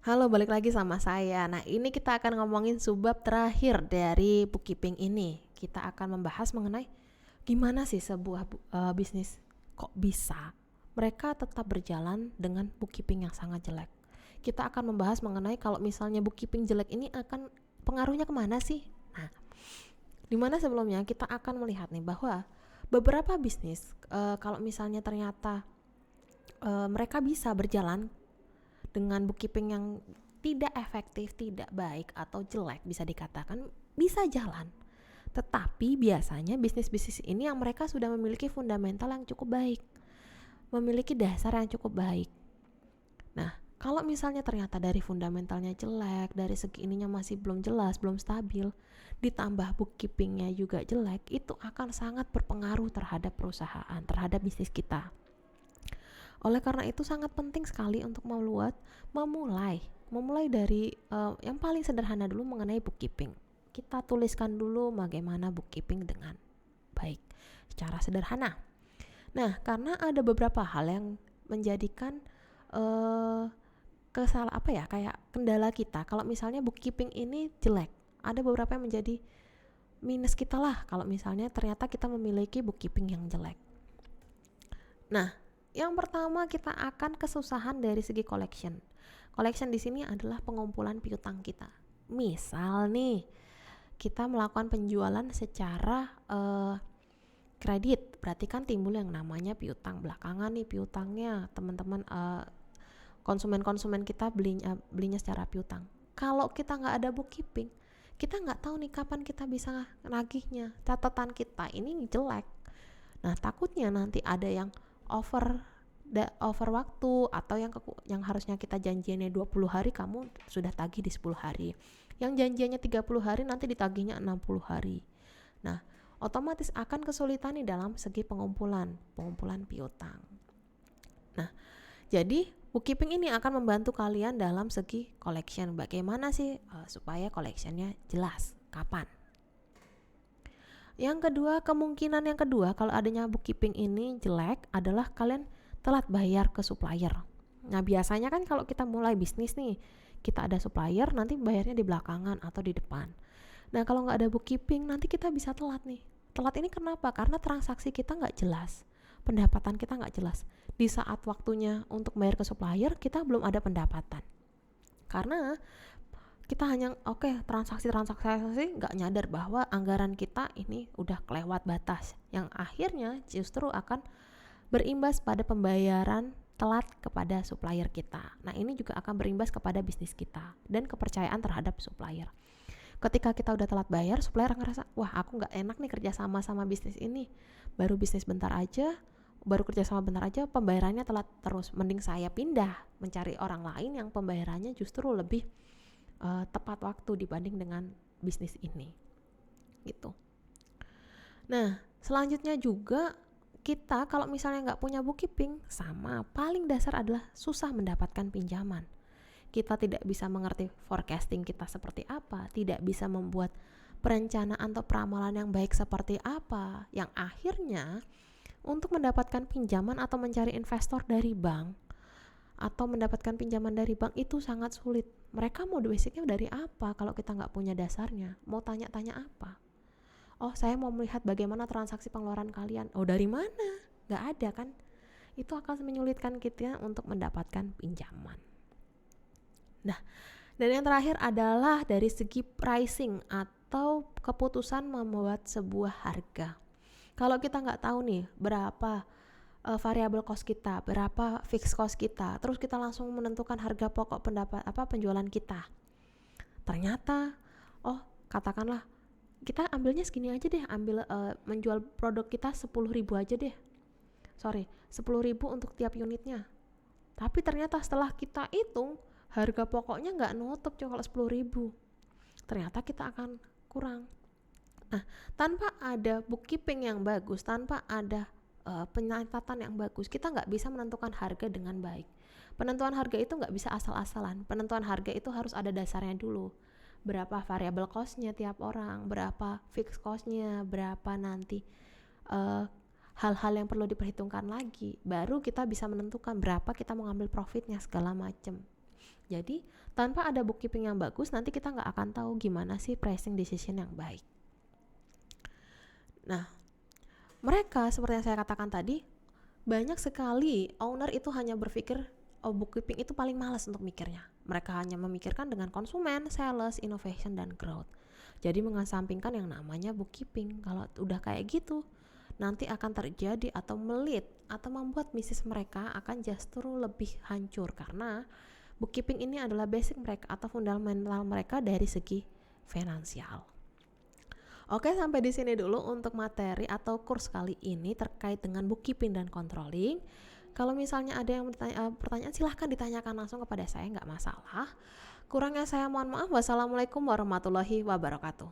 Halo, balik lagi sama saya. Nah, ini kita akan ngomongin subbab terakhir dari bookkeeping ini. Kita akan membahas mengenai gimana sih sebuah bisnis kok bisa mereka tetap berjalan dengan bookkeeping yang sangat jelek. Kita akan membahas mengenai kalau misalnya bookkeeping jelek ini akan pengaruhnya kemana sih? Nah, dimana sebelumnya kita akan melihat nih bahwa beberapa bisnis kalau misalnya ternyata mereka bisa berjalan dengan bookkeeping yang tidak efektif, tidak baik atau jelek bisa dikatakan bisa jalan. Tetapi biasanya bisnis-bisnis ini yang mereka sudah memiliki fundamental yang cukup baik, memiliki dasar yang cukup baik. Nah, kalau misalnya ternyata dari fundamentalnya jelek, dari segi ininya masih belum jelas, belum stabil, ditambah bookkeepingnya juga jelek, itu akan sangat berpengaruh terhadap perusahaan, terhadap bisnis kita. Oleh karena itu sangat penting sekali untuk memulai dari yang paling sederhana dulu mengenai bookkeeping. Kita tuliskan dulu bagaimana bookkeeping dengan baik secara sederhana. Nah, karena ada beberapa hal yang menjadikan kayak kendala kita kalau misalnya bookkeeping ini jelek. Ada beberapa yang menjadi minus kita lah kalau misalnya ternyata kita memiliki bookkeeping yang jelek. Nah, yang pertama kita akan kesusahan dari segi collection. Collection di sini adalah pengumpulan piutang kita. Misal nih, kita melakukan penjualan secara kredit, berarti kan timbul yang namanya piutang. Belakangan nih piutangnya teman-teman konsumen-konsumen kita belinya secara piutang. Kalau kita nggak ada bookkeeping, kita nggak tahu nih kapan kita bisa nagihnya. Catatan kita ini jelek. Nah, takutnya nanti ada yang over waktu atau yang harusnya kita janjiannya 20 hari kamu sudah tagih di 10 hari. Yang janjiannya 30 hari nanti ditagihnya 60 hari. Nah, otomatis akan kesulitan nih dalam segi pengumpulan piutang. Nah, jadi bookkeeping ini akan membantu kalian dalam segi collection. Bagaimana sih supaya collectionnya jelas, kapan. Kemungkinan yang kedua kalau adanya bookkeeping ini jelek adalah kalian telat bayar ke supplier. Nah, biasanya kan kalau kita mulai bisnis nih, kita ada supplier, nanti bayarnya di belakangan atau di depan. Nah, kalau nggak ada bookkeeping, nanti kita bisa telat nih. Telat ini kenapa? Karena transaksi kita nggak jelas, pendapatan kita nggak jelas. Di saat waktunya untuk bayar ke supplier, kita belum ada pendapatan. Karena kita hanya transaksi nggak nyadar bahwa anggaran kita ini udah kelewat batas, yang akhirnya justru akan berimbas pada pembayaran telat kepada supplier kita. Nah, ini juga akan berimbas kepada bisnis kita dan kepercayaan terhadap supplier. Ketika kita udah telat bayar, supplier ngerasa, wah aku nggak enak nih kerja sama bisnis ini, baru kerja sama bentar aja pembayarannya telat terus, mending saya pindah mencari orang lain yang pembayarannya justru lebih tepat waktu dibanding dengan bisnis ini gitu. Nah, selanjutnya juga kita kalau misalnya nggak punya bookkeeping, sama paling dasar adalah susah mendapatkan pinjaman. Kita tidak bisa mengerti forecasting kita seperti apa, tidak bisa membuat perencanaan atau peramalan yang baik seperti apa, yang akhirnya untuk mendapatkan pinjaman atau mencari investor dari bank atau mendapatkan pinjaman dari bank itu sangat sulit. Mereka mau basicnya dari apa kalau kita nggak punya dasarnya? Mau tanya-tanya apa? Oh, saya mau melihat bagaimana transaksi pengeluaran kalian. Oh, dari mana? Nggak ada kan? Itu akan menyulitkan kita untuk mendapatkan pinjaman. Nah, dan yang terakhir adalah dari segi pricing atau keputusan membuat sebuah harga. Kalau kita nggak tahu nih berapa variable cost kita, berapa fixed cost kita, terus kita langsung menentukan harga pokok penjualan kita. Ternyata, katakanlah kita ambilnya segini aja deh, menjual produk kita 10.000 aja deh. 10.000 untuk tiap unitnya. Tapi ternyata setelah kita hitung, harga pokoknya nggak nutup kalau 10.000. Ternyata kita akan kurang. Nah, tanpa ada bookkeeping yang bagus, tanpa ada penyatatan yang bagus, kita nggak bisa menentukan harga dengan baik. Penentuan harga itu nggak bisa asal-asalan. Penentuan harga itu harus ada dasarnya dulu. Berapa variable cost-nya tiap orang, berapa fixed cost-nya, berapa nanti hal-hal yang perlu diperhitungkan lagi. Baru kita bisa menentukan berapa kita mau ngambil profitnya segala macam. Jadi tanpa ada bookkeeping yang bagus, nanti kita nggak akan tahu gimana sih pricing decision yang baik. Nah, mereka seperti yang saya katakan tadi, banyak sekali owner itu hanya berpikir, oh bookkeeping itu paling malas untuk mikirnya. Mereka hanya memikirkan dengan konsumen, sales, innovation, dan growth. Jadi mengesampingkan yang namanya bookkeeping. Kalau udah kayak gitu, nanti akan terjadi atau melit atau membuat bisnis mereka akan justru lebih hancur, karena bookkeeping ini adalah basic mereka atau fundamental mereka dari segi finansial. Oke, sampai di sini dulu untuk materi atau kurs kali ini terkait dengan bookkeeping dan controlling. Kalau misalnya ada yang pertanyaan, silahkan ditanyakan langsung kepada saya, nggak masalah. Kurangnya saya mohon maaf. Wassalamualaikum warahmatullahi wabarakatuh.